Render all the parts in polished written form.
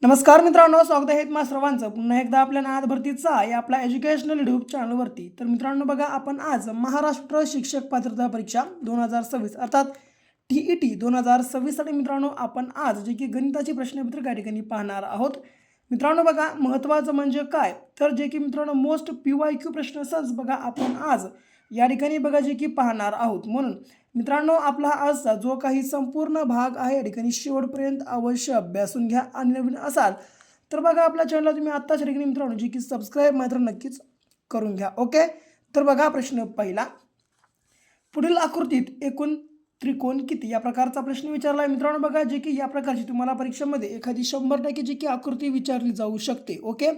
नमस्कार मित्रांनो, स्वागत आहे तुम्हा सर्वांचं पुन्हा एकदा आपल्या नाद भरतीचा या आपल्या एज्युकेशनल यूट्यूब चॅनलवरती। तर मित्रांनो बघा, आपण आज महाराष्ट्र शिक्षक पात्रता परीक्षा 2026 अर्थात TET 2026 साठी मित्रांनो आपण आज जे की गणिताची प्रश्नपत्रिका या ठिकाणी पाहणार आहोत। मित्रांनो बघा, महत्त्वाचं म्हणजे काय तर जे की मित्रांनो मोस्ट PYQ प्रश्नसंच बघा आपण आज या ठिकाणी बघा जे की पाहणार आहोत। म्हणून मित्रांनो आपला आजचा जो काही संपूर्ण भाग आहे या ठिकाणी शेवटपर्यंत अवश्य अभ्यासून घ्या आणि नवीन असाल तर बघा आपल्या चॅनलला तुम्ही आत्ताच या ठिकाणी मित्रांनो जे की सबस्क्राईब मात्र नक्कीच करून घ्या। ओके, तर बघा प्रश्न पहिला, पुढील आकृतीत एकूण त्रिकोण किती या प्रकारचा प्रश्न विचारला आहे। मित्रांनो बघा, जे की या प्रकारची तुम्हाला परीक्षेमध्ये एखादी 100% जी की आकृती विचारली जाऊ शकते। ओके,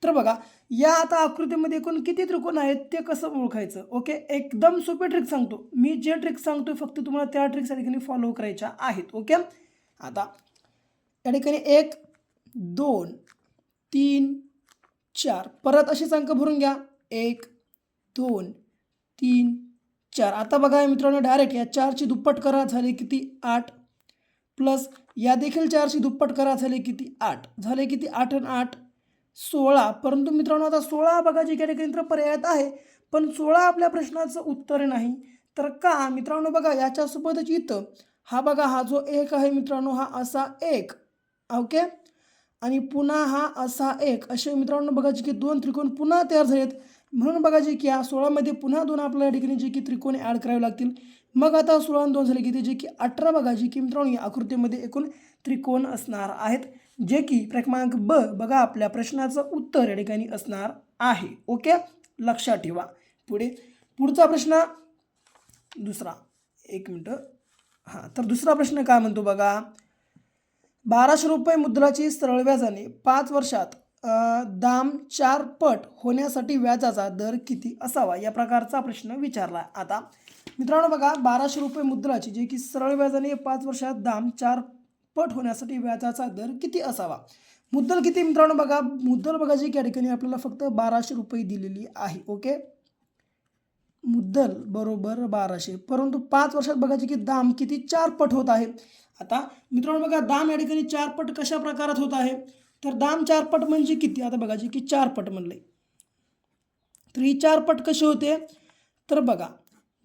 तर बघा या आता आकृतीमध्ये एकूण किती त्रिकोण आहेत ते कसं ओळखायचं। ओके, एकदम सोपी ट्रिक सांगतो मी, जे ट्रिक सांगतो फक्त तुम्हाला त्या ट्रिक्स या ठिकाणी फॉलो करायच्या आहेत। ओके, आता या ठिकाणी 1 2 3 4 परत असेच अंक भरून घ्या, 1 2 3 4। आता बघा मित्रांनो डायरेक्ट या 4ची दुप्पट करा, झाले किती 8, प्लस या देखील 4ची दुप्पट करा, झाले किती 8, झाले किती 8 आणि 8 16। परंतु मित्रांनो आता 16 बघा जे काही ठिकाणी तर पर्यायात आहे, पण 16 आपल्या प्रश्नाचं उत्तर नाही। तर का मित्रांनो बघा याच्यासोबतच इथं हा बघा हा जो 1 आहे मित्रांनो हा असा 1, ओके, आणि पुन्हा हा असा 1, असे मित्रांनो बघा जे की 2 त्रिकोण पुन्हा तयार झालेत। म्हणून बघा जे की या 16 मध्ये पुन्हा 2 आपल्या ठिकाणी जे की त्रिकोण ॲड करावे लागतील। मग आता 16 आणि 2 झाले किती, जे की 18 बघा जे की मित्रांनो या आकृतीमध्ये एकूण त्रिकोण असणार आहेत, जे की क्रमांक ब बघा आपल्या प्रश्नाचं उत्तर या ठिकाणी असणार आहे। ओके, लक्षात ठेवा। पुढचा प्रश्न दुसरा, एक मिनटं, हां, तर दुसरा प्रश्न काय म्हणतो बघा, 1200 रुपये मुद्दलाची सरळ व्याजाने 5 वर्षात दाम 4 पट होण्यासाठी व्याजाचा दर किती असावा या प्रकारचा प्रश्न विचारला। आता मित्रांनो बघा 1200 रुपये मुद्दलाची जे की सरळ व्याजाने 5 वर्षात दाम 4 पट होण्यासाठी व्याजाचा दर किती असावा। मुद्दल किती मित्रांनो बघा, मुद्दल बघा जी या ठिकाणी आपल्याला फक्त 1200 रुपये दिलेली आहे। ओके, मुद्दल बरोबर 1200, परंतु 5 वर्षात बघा जी की दाम किती 4 पट होत आहे। आता मित्रांनो बघा दाम या ठिकाणी 4 पट कशा प्रकारात होत आहे, तर दाम 4 पट म्हणजे किती, आता बघा जी की 4 पट म्हणले तर ही 4 पट कशी होते, तर बघा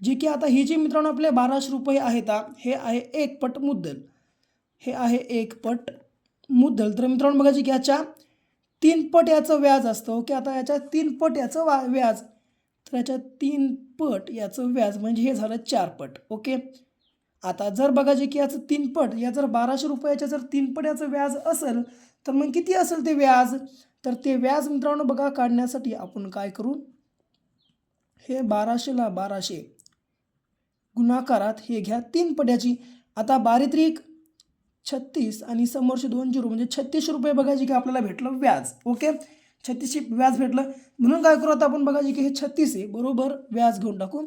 जे की आता हे जे मित्रांनो आपले 1200 रुपये आहेत हे आहे 1 पट मुद्दल, हे आहे 1 पट मुद्दल। तर मित्रांनो बघा जी की याच्या 3 पट याचं व्याज असतं। ओके, आता याच्या 3 पट याचं व्याज, तर याच्या 3 पट याचं व्याज म्हणजे हे झालं 4 पट। ओके, आता जर बघा जे की याचं 3 पट या जर 1200 रुपयाच्या जर 3 पट याचं व्याज असेल तर मग किती असेल ते व्याज, तर ते व्याज मित्रांनो बघा काढण्यासाठी आपण काय करू, हे 1200ला 1200 गुणाकारात हे घ्या 3 पट याची। आता 12त्रिक 36 आणि समोरचे 2 0 म्हणजे 3600 रुपये बघा जे की आपल्याला भेटलं व्याज। ओके, 3600 व्याज भेटलं, म्हणून काय करू आता आपण बघा जे की हे 36 आहे बरोबर व्याज घेऊन टाकू,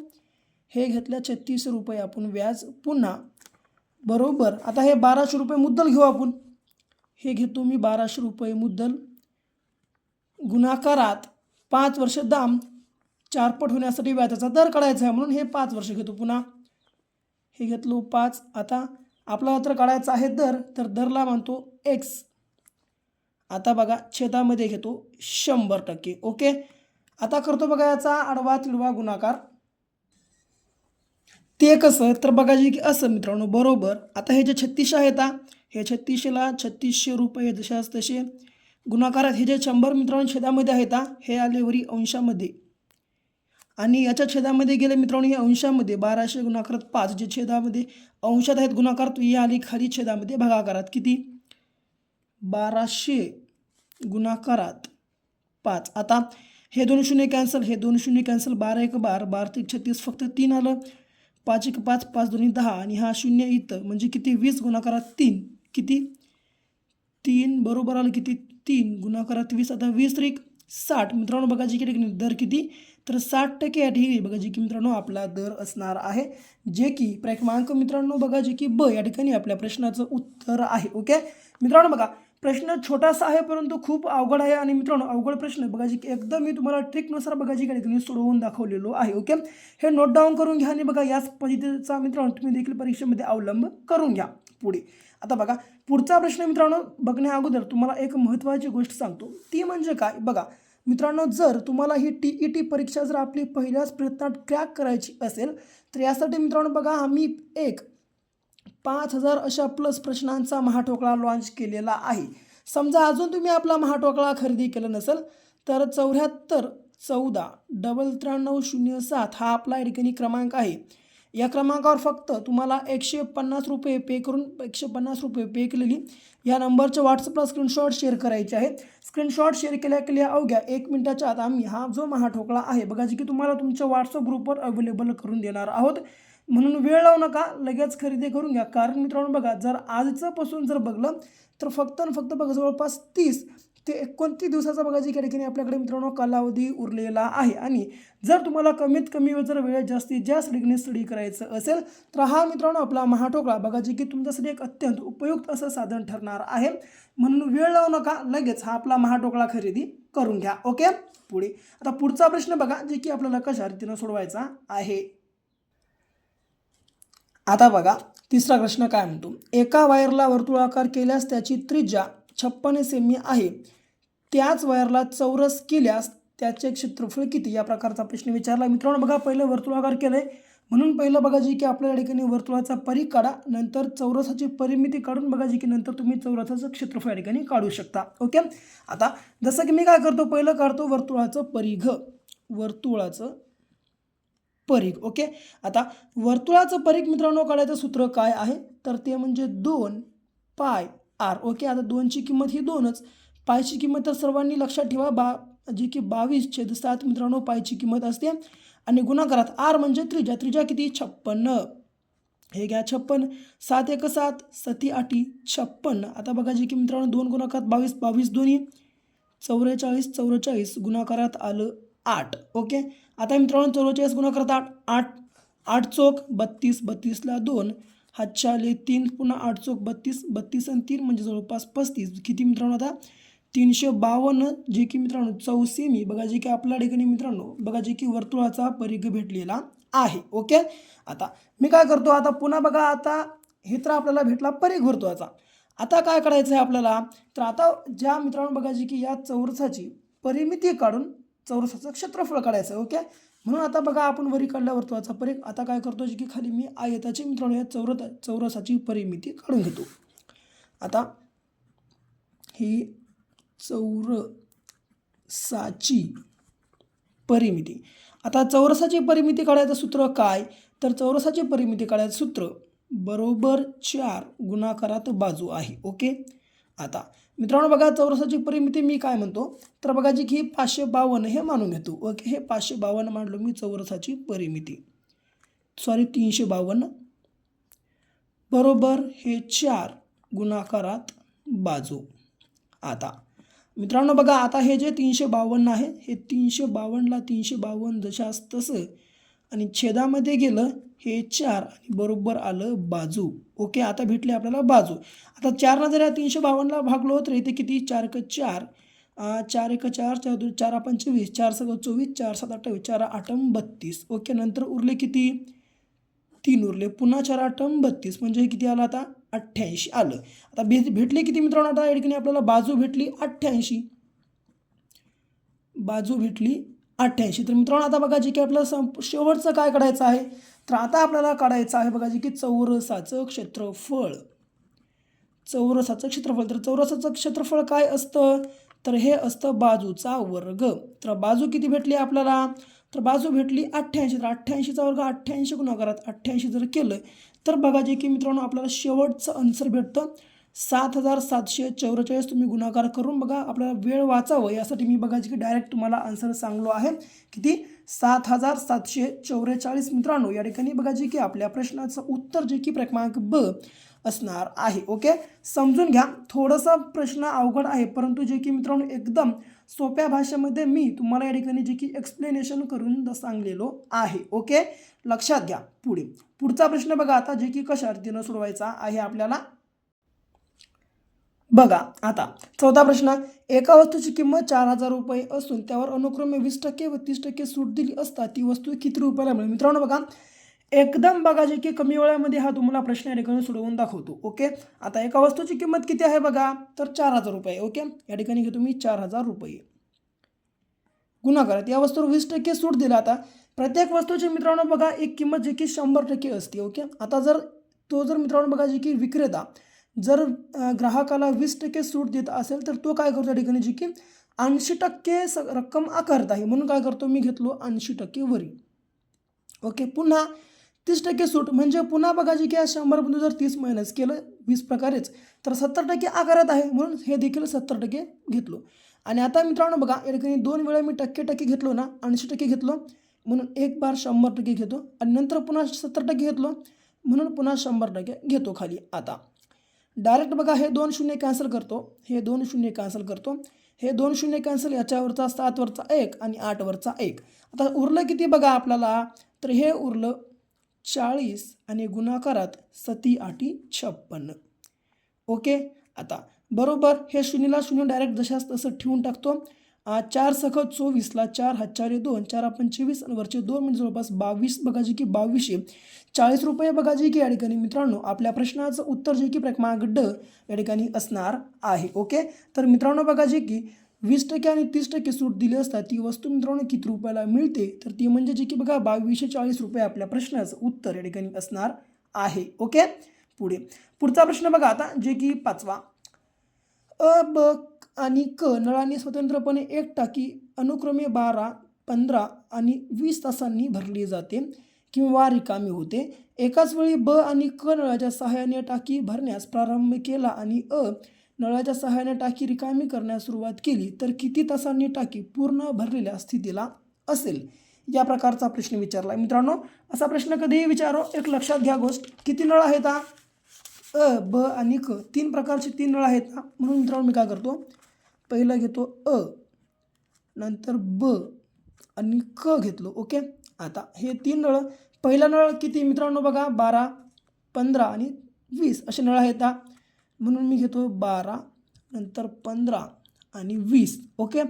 हे घेतलं 3600 रुपये आपण व्याज, पुन्हा बरोबर आता हे 1200 रुपये मुद्दल घेऊ आपण, हे घेतो मी 1200 रुपये मुद्दल गुणाकारात 5 वर्ष दाम 4 पट होण्यासाठी व्याजाचा दर काढायचा आहे, म्हणून हे 5 वर्ष घेतो, पुन्हा हे घेतलो 5। आता आपला तर काढायचा आहे दर, तर दरला म्हणतो x, आता बघा छेदामध्ये घेतो 100%। ओके, आता करतो बघा याचा आडवा तिडवा गुणाकार, ते कसं तर बघा जी की असं मित्रांनो बरोबर, आता हे जे 3600 आहेत हे 3600ला 3600 रुपये जशाच तसे गुणाकारात हे जे 100 मित्रांनो छेदामध्ये आहेत हे आले वरी अंशामध्ये, आणि याच्या छेदामध्ये गेले मित्रांनो हे अंशामध्ये 1200 गुणाकारात 5 जे छेदामध्ये अंशात आहेत गुणाकारात, हे आली खाली छेदामध्ये भागाकारात किती 1200 गुणाकारात 5। आता हे 2 शून्य कॅन्सल, हे 2 शून्य कॅन्सल, 12 1 12, 12 3 36 फक्त 3 आलं, 5 1 5, 5 2 10 आणि हा शून्य इथं म्हणजे किती 20 गुणाकारात 3 किती 3 बरोबर आलं किती 3 गुणाकारात 20, आता 20 त्रिक 60 मित्रांनो बघा जी की दर किती, तर 60% या ठिकाणी बघा जी की मित्रांनो आपला दर असणार आहे, जे की क्रमांक मित्रांनो बघा जी की ब या ठिकाणी आपल्या प्रश्नाचं उत्तर आहे। ओके मित्रांनो बघा प्रश्न छोटासा आहे परंतु खूप अवघड आहे आणि मित्रांनो अवघड प्रश्न बघा जी की एकदम मी तुम्हाला ट्रिकनुसार बघा जी काही सोडवून दाखवलेलो आहे. ओके, हे नोट डाऊन करून घ्या आणि बघा याच पद्धतीचा मित्रांनो तुम्ही देखील परीक्षेमध्ये अवलंब करून घ्या. पुढे आता बघा पुढचा प्रश्न मित्रांनो बघण्या अगोदर तुम्हाला एक महत्त्वाची गोष्ट सांगतो, ती म्हणजे काय बघा मित्रांनो, जर तुम्हाला ही TET परीक्षा जर आपली पहिल्याच प्रयत्नात क्रॅक करायची असेल तर यासाठी मित्रांनो बघा आम्ही एक 5,000 अशा प्लस प्रश्नांचा महाठोकळा लॉन्च केलेला आहे. समजा अजून तुम्ही आपला महाठोकळा खरेदी केला नसेल तर 74 14 930907 हा आपला या ठिकाणी क्रमांक आहे. या क्रमांकावर फक्त तुम्हाला ₹150 पे करून ₹150 पे केलेली या नंबरच्या व्हॉट्सअपला स्क्रीनशॉट शेअर करायचे आहे. स्क्रीनशॉट शेअर केल्या अवघ्या 1 मिनिटाच्या आत आम्ही हा जो महाठोकळा आहे बघा जी की तुम्हाला तुमच्या व्हॉट्सअप ग्रुपवर अवेलेबल करून देणार आहोत. म्हणून वेळ लावू नका, लगेच खरेदी करून घ्या. कारण मित्रांनो बघा जर आजचं पासून जर बघलं तर फक्त आणि फक्त बघा जवळपास 30 ते 29 दिवसाचा बघा जी ठिकाणी आपल्याकडे मित्रांनो कालावधी उरलेला आहे. आणि जर तुम्हाला कमीत कमी जर वेळ जास्तीत जास्त ठिकाणी स्टडी करायचं असेल तर हा मित्रांनो आपला महाठोकळा बघा जी की तुमच्यासाठी एक अत्यंत उपयुक्त असं साधन ठरणार आहे. म्हणून वेळ लावू नका, लगेच हा आपला महाठोकळा खरेदी करून घ्या. ओके, पुढे आता पुढचा प्रश्न बघा जे की आपल्याला कशा रीतीनं सोडवायचा आहे. आता बघा तिसरा प्रश्न काय म्हणतो, एका वायरला वर्तुळाकार केल्यास त्याची त्रिज्या 56 सेमी आहे, त्याच वायरला चौरस केल्यास त्याचे क्षेत्रफळ किती, या प्रकारचा प्रश्न विचारला. मित्रांनो बघा पहिलं वर्तुळाकार केलंय म्हणून पहिलं बघा जी की आपल्या ठिकाणी वर्तुळाचा परिघ काढा, नंतर चौरसाची परिमिती काढून बघा जी की नंतर तुम्ही चौरसाचं क्षेत्रफळ या ठिकाणी काढू शकता. ओके, आता जसं की मी काय करतो पहिलं काढतो वर्तुळाचं परिघ, वर्तुळाचं परिघ. ओके, आता वर्तुळाचं परिघ मित्रांनो काढायचं सूत्र काय आहे तर ते म्हणजे 2 पाय r. ओके, आता 2ची किंमत ही 2च, पायची किंमत तर सर्वांनी लक्षात ठेवा जी की 22/7 मित्रांनो पायची किंमत असते. आणि गुणाकारात r म्हणजे त्रिज्या, त्रिज्या किती 56, हे घ्या 56, 7 1 7 7 8 56. आता बघा जी की मित्रांनो 2 गुणाकारात 22, 22 दोन्ही 44, 44 गुणाकारात आलं 8. ओके, आता मित्रांनो 44 गुणाकारात 8, 8 8 चोक 32, 32ला 2 हातच्या आले 3, पुन्हा 8 चोक 32, 32 आणि 3 म्हणजे जवळपास 35. किती मित्रांनो आता 352 जे की मित्रांनो 4 सेमी बघा जे की आपल्या ठिकाणी मित्रांनो बघा जे की वर्तुळाचा परिघ भेटलेला आहे. ओके, आता मी काय करतो आता पुन्हा बघा आता हे तर आपल्याला भेटला परिघ वर्तुळाचा. आता काय करायचं आहे आपल्याला तर आता ज्या मित्रांनो बघा जी की या चौरसाची परिमिती काढून चौरसाचं क्षेत्रफळ काढायचं. ओके, म्हणून आता बघा आपण वरी काढल्या वर्तुळाचा परिघ, आता काय करतो जी की खाली मी आयताची मित्रांनो या चौरसाची परिमिती काढून घेतो. आता ही चौरसाची परिमिती, आता चौरसाची परिमिती काढायचं सूत्र काय तर चौरसाची परिमिती काढायचं सूत्र बरोबर 4 गुणाकारात बाजू आहे. ओके, आता मित्रांनो बघा चौरसाची परिमिती मी काय म्हणतो तर बघा जी की 552 हे मानून घेतो. ओके, हे 552 मांडलो मी चौरसाची परिमिती, सॉरी 352 बरोबर हे 4 गुणाकारात बाजू. आता मित्रांनो बघा आता हे जे 352 आहे हे 352ला 352 जशास तसं आणि छेदामध्ये गेलं हे 4 आणि बरोबर आलं बाजू. ओके, आता भेटले आपल्याला बाजू. आता 4 जर या 352ला भागलो तर इथे किती 4 × 4 4 × 4 4 2 4 25 4 6 24 4 7 28 4 8 32. ओके, नंतर उरले किती 3 उरले, पुन्हा 4 8 32 म्हणजे किती आलं आता 88 आलं. आता भेटले किती मित्रांनो आता या ठिकाणी आपल्याला बाजू भेटली 88, बाजू भेटली 88. तर मित्रांनो आता बघा जी की आपल्याला शेवटचं काय काढायचं आहे तर आता आपल्याला काढायचं आहे बघा जी की चौरसाचं क्षेत्रफळ. चौरसाचं क्षेत्रफळ, तर चौरसाचं क्षेत्रफळ काय असतं तर हे असतं बाजूचा वर्ग. तर बाजू किती भेटली आपल्याला तर बाजू भेटली 88. तर 88चा वर्ग 88 गुणाकारात 88 जर केलं तर बघा जे की मित्रांनो आपल्याला शेवटचं आन्सर भेटतं 7744. तुम्ही गुणाकार करून बघा, आपल्याला वेळ वाचावं यासाठी मी बघा की डायरेक्ट तुम्हाला आन्सर सांगलो आहे. किती 7744 मित्रांनो या ठिकाणी बघा जी की आपल्या प्रश्नाचं उत्तर जे की क्रमांक ब असणार आहे. ओके, समजून घ्या, थोडासा प्रश्न अवघड आहे परंतु जे की मित्रांनो एकदम सोप्या भाषेमध्ये मी तुम्हाला या ठिकाणी जे की एक्सप्लेनेशन करून सांगलेलो आहे. ओके, लक्षात घ्या. पुढचा प्रश्न बघा आता जे की कशा रीतीनं सोडवायचा आहे आपल्याला. बघा आता चौथा प्रश्न, एका वस्तूची किंमत 4,000 रुपये असून त्यावर अनुक्रमे 20% व 30% सूट दिली असता ती वस्तू किती रुपयाला मिळेल? मित्रांनो बघा, एकदम बघा जे की कमी वेळामध्ये हा तुम्हाला प्रश्न या ठिकाणी सोडवून दाखवतो. ओके, आता एका वस्तूची किंमत किती आहे बघा, तर 4,000 रुपये. ओके, या ठिकाणी घेतो मी 4,000 रुपये गुणाकारात या वस्तूवर 20% सूट दिला. आता प्रत्येक वस्तूची मित्रांनो बघा एक किंमत जी की 100% असते. ओके, आता जर मित्रांनो बघा जी की विक्रेता जर ग्राहकाला 20% सूट देत असेल तर तो काय करतो या ठिकाणी जी की 80% रक्कम आकारत आहे, म्हणून काय करतो मी घेतलो 80% वरी. ओके, पुन्हा 30% सूट म्हणजे पुन्हा बघा जी की 100मधून जर 30 मायनस केलं 20 प्रकारेच तर 70% आकारत आहे, म्हणून हे देखील 70% घेतलो. आणि आता मित्रांनो बघा या ठिकाणी 2 वेळा मी टक्के घेतलो ना, 80% घेतलो म्हणून एक बार 100% घेतो आणि नंतर पुन्हा 70% घेतलो म्हणून पुन्हा 100% घेतो खाली. आता डायरेक्ट बघा हे 2 शून्य कॅन्सल करतो, हे 2 शून्य कॅन्सल करतो, हे 2 शून्य कॅन्सल, याच्यावरचा 7 वरचा 1 आणि 8 वरचा 1. आता उरलं किती बघा आपल्याला, तर हे उरलं 40 आणि गुणाकारात 7 8 56. ओके, आता बरोबर हे शून्यला शून्य डायरेक्ट जशाच तसं ठेवून टाकतो. 4 सखत 24ला 4 हातचारी 2 4 आपण 24 आणि वरचे 2 म्हणजे जवळपास 22 बघा जी की 2200 40 रुपये बघा जी की या ठिकाणी मित्रांनो आपल्या प्रश्नाचं उत्तर जे की क्रमांक ड या ठिकाणी असणार आहे. ओके, तर मित्रांनो बघा जे की 20% आणि 30% सूट दिली असता ती वस्तू मित्रांनो किती रुपयाला मिळते, तर ती म्हणजे जे की बघा 2240 रुपये आपल्या प्रश्नाचं उत्तर या ठिकाणी असणार आहे. ओके, पुढचा प्रश्न बघा आता जे की 5वा, अ ब आणि क नळाने स्वतंत्रपणे एक टाकी अनुक्रमे 12 15 आणि 20 तासांनी भरली जाते किंवा रिकामी होते. एकाच वेळी ब आणि क नळाच्या सहाय्याने टाकी भरण्यास प्रारंभ केला आणि नळाच्या सहाय्याने टाकी रिकामी करण्यास सुरुवात केली तर किती तासांनी टाकी पूर्ण भरलेल्या स्थितीला असेल? या प्रकारचा प्रश्न विचारला मित्रांनो. असा प्रश्न कधीही विचारो, एक लक्षात घ्या गोष्ट. किती नळ आहेत ब आणि क 3 प्रकारचे 3 नळ आहेत म्हणून मित्रांनो मी काय करतो, पहिलं घेतो नंतर ब आणि क घेतलो. ओके, आता हे 3 नळ, पहिला नळ किती मित्रांनो बघा 12 15 आणि 20 असे नळ आहेत म्हणून मी घेतो 12 नंतर 15 आणि 20. ओके,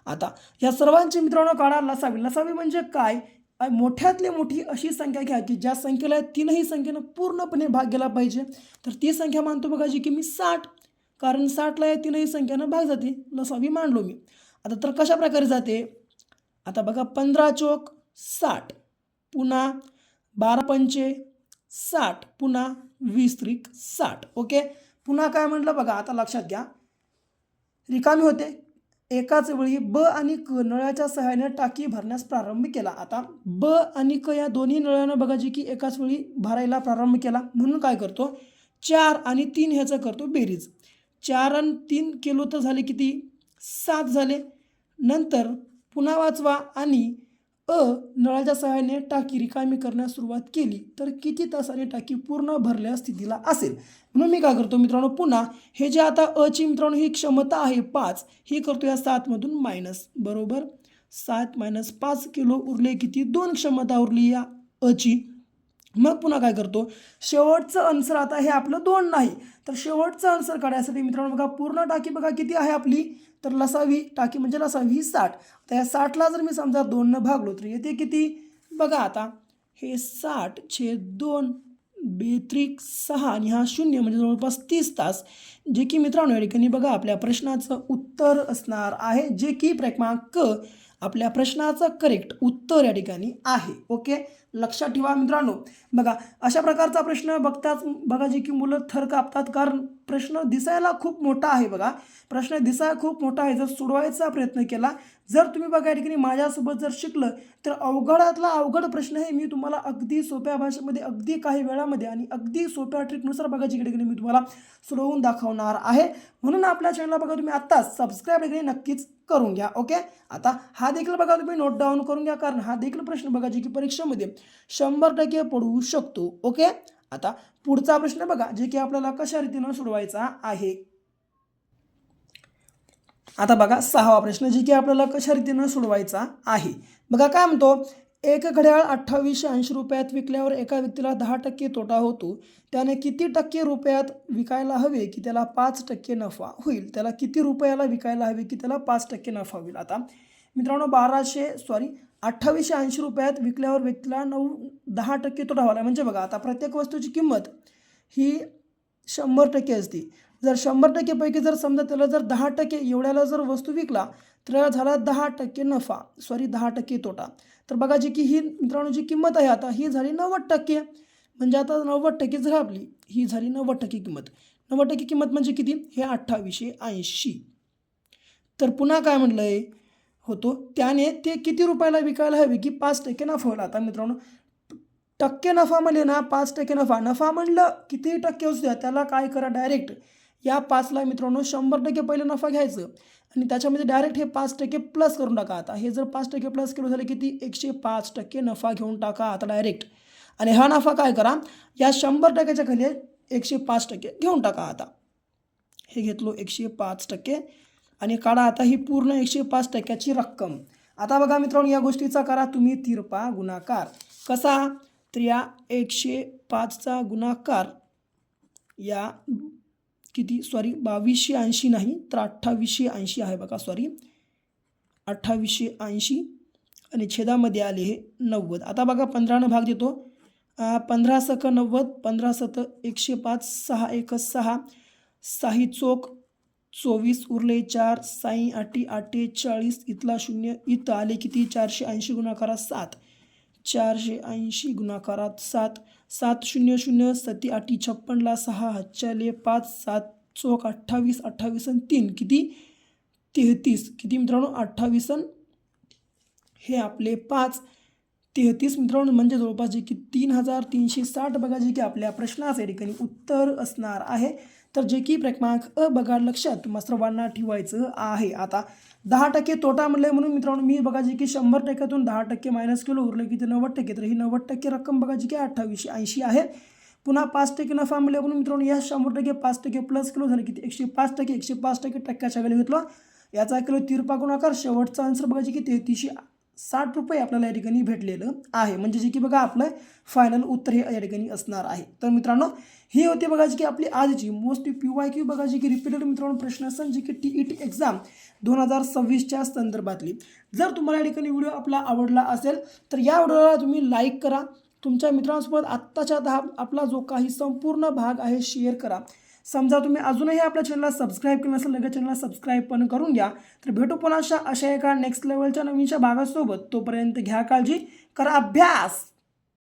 आता या सर्वांची मित्रांनो काढा लसावी. लसावी म्हणजे काय, मोठ्यातली मोठी अशी संख्या घ्या की ज्या संख्येला 3ही संख्येनं पूर्णपणे भाग गेला पाहिजे. तर ती संख्या मानतो बघा जी की मी 60, कारण 60ला या 3ही संख्येनं भाग जाते, लसावी मांडलो मी. आता तर कशा प्रकारे जाते, आता बघा 15 चोक 60, पुन्हा 12 पंचे 60, पुन्हा 20 त्रिक 60. ओके, पुन्हा काय म्हटलं बघा, आता लक्षात घ्या, रिकामी होते. एकाच वेळी ब आणि क नळाच्या सहाय्याने टाकी भरण्यास प्रारंभ केला. आता ब आणि क या दोन्ही नळानं बघा जी की एकाच वेळी भरायला प्रारंभ केला, म्हणून काय करतो 4 आणि 3 ह्याचं करतो बेरीज. 4 आणि 3 केलो तर झाले किती 7 झाले. नंतर पुन्हा वाचवा आणि नळाच्या सहाय्याने टाकी रिकामी करण्यास सुरुवात केली तर किती तासाने टाकी पूर्ण भरल्या स्थितीला असेल. म्हणून मी काय करतो मित्रांनो, पुन्हा हे जे आता ची मित्रांनो ही क्षमता आहे 5, ही करतो या 7मधून मायनस, बरोबर 7 - 5 किलो उरले किती 2 क्षमता उरली या ची. मग पुन्हा काय करतो, शेवटचं आन्सर आता हे आपलं 2 नाही, तर शेवटचं आन्सर काढण्यासाठी मित्रांनो बघा पूर्ण टाकी बघा किती आहे आपली, तर लसावी टाकी म्हणजे लसावी 60. तर या 60ला जर मी समजा 2 भागलो तर येते किती बघा, आता हे 60/2 बेत्रिक 6 आणि हा 0 म्हणजे जवळपास 30 तास, जे की मित्रांनो या ठिकाणी बघा आपल्या प्रश्नाचं उत्तर असणार आहे, जे की क्रमांक आपल्या प्रश्नाचं करेक्ट उत्तर या ठिकाणी आहे. ओके, लक्षात ठेवा मित्रांनो. बघा अशा प्रकारचा प्रश्न बघताच बघा जे की मुलं थर कापतात, कारण प्रश्न दिसायला खूप मोठा आहे. बघा प्रश्न दिसायला खूप मोठा आहे, जर सोडवायचा प्रयत्न केला, जर तुम्ही बघा या ठिकाणी माझ्यासोबत जर शिकलं तर अवघडातला अवघड प्रश्न हे मी तुम्हाला अगदी सोप्या भाषेमध्ये अगदी काही वेळामध्ये आणि अगदी सोप्या ट्रिकनुसार बघा जी ठिकाणी मी तुम्हाला सोडवून दाखवणार आहे. म्हणून आपल्या चॅनलला बघा तुम्ही आत्ताच सबस्क्राईब वगैरे नक्कीच करून घ्या. ओके, आता हा देखील बघा तुम्ही नोट डाऊन करून घ्या, कारण हा देखील प्रश्न बघा जे की परीक्षेमध्ये 100% पडू शकतो. ओके, आता पुढचा प्रश्न बघा जे की आपल्याला कशा रीतीनं सोडवायचा आहे. आता बघा 6वा प्रश्न जे की आपल्याला कशा रीतीनं सोडवायचा आहे. बघा काय म्हणतो, एक घड्याळ 2880 रुपयात विकल्यावर एका व्यक्तीला 10% तोटा होतो. त्याने किती टक्के रुपयात विकायला हवे की त्याला 5% नफा होईल? त्याला किती रुपयाला विकायला हवे की त्याला 5% नफा होईल? आता मित्रांनो 2880 रुपयात विकल्यावर व्यक्तीला 10% तोटा व्हायला, म्हणजे बघा आता प्रत्येक वस्तूची किंमत ही 100% असते. जर 100% पैकी जर समजा त्याला जर 10% एवढ्याला जर वस्तू विकला तर झाला 10% नफा, 10% तोटा. तर बघा जी की ही मित्रांनो जी किंमत आहे आता ही झाली 90%. म्हणजे आता 90% जर आपली ही झाली 90% किंमत. 90% किंमत म्हणजे किती? हे 2880. तर पुन्हा काय म्हटलं आहे होतो त्याने ते किती रुपयाला विकायला हवे की 5% नफा होईल. आता मित्रांनो टक्के नफा म्हणले ना 5% नफा म्हणलं कितीही टक्के असू द्या त्याला काय करा डायरेक्ट या 5ला मित्रांनो 100% पहिलं नफा घ्यायचं आणि त्याच्यामध्ये डायरेक्ट हे 5% प्लस करून टाका. आता हे जर 5% प्लस केलं झालं किती 105% नफा घेऊन टाका आता डायरेक्ट. आणि हा नफा काय करा या 100%च्या खाली 105% घेऊन टाका. आता हे घेतलो 105% आणि काढा आता ही पूर्ण 105%ची रक्कम. आता बघा मित्रांनो या गोष्टीचा करा तुम्ही तिरपा गुणाकार. कसा? तर या 105चा गुणाकार या किती 2280 नाही तर 2880 आहे बघा 2880 आणि छेदामध्ये आले हे 90. आता बघा 15 भाग देतो 15 सक 90 15 सत 105 6 1 6 6 चोक 24 उरले 4 6 8 8 40 इथला 0 इथं आले किती 480 गुणाकारात 7 480 गुणाकारात 7 7 0 0 7 8 56ला 6 हातच्याले 5 7 चोक 28 28 आणि 3 किती 33 किती मित्रांनो 28 हे आपले 5 33 मित्रांनो म्हणजे जवळपास जे की 3360 बघा जे की आपल्या प्रश्नाचे ठिकाणी उत्तर असणार आहे. तर जे की क्रमांक अ बघा लक्षात तुम्हा सर्वांना ठेवायचं आहे. आता 10% तोटा म्हणले म्हणून मित्रांनो मी बघा जे की 100%तून 10% मायनस केलं उरलं की ते 90%. तर ही 90% रक्कम बघा जी की 2880 आहे. पुन्हा 5% नफा म्हणले म्हणून मित्रांनो या 100% 5% प्लस केलं झालं किती 105%. 105% टक्क्याच्या वेळेला घेतलं याचा केलो तिरपा गुणाकार. शेवटचा आन्सर बघा जे की 3360 रुपये आपल्याला या ठिकाणी भेटलेलं आहे. म्हणजे जे की बघा आपलं फायनल उत्तर हे या ठिकाणी असणार आहे. तर मित्रांनो ही होती बघा जी की आपली आजची मोस्ट PYQ बघा जी की रिपीटेड मित्रांनो प्रश्न असेल जी की TET एक्झाम 2026च्या संदर्भातली. जर तुम्हाला या ठिकाणी व्हिडिओ आपला आवडला असेल तर या व्हिडिओला तुम्ही लाईक करा. तुमच्या मित्रांसोबत आत्ताच्या आपला जो काही संपूर्ण भाग आहे शेअर करा. समजा तुम्ही अजूनही आपल्या चॅनलला सबस्क्राईब केलं नसेल लगेच चॅनलला सबस्क्राईब पण करून घ्या. तर भेटू पुन्हा अशा एका नेक्स्ट लेवलच्या नवीनच्या भागासोबत. तोपर्यंत घ्या काळजी, करा अभ्यास.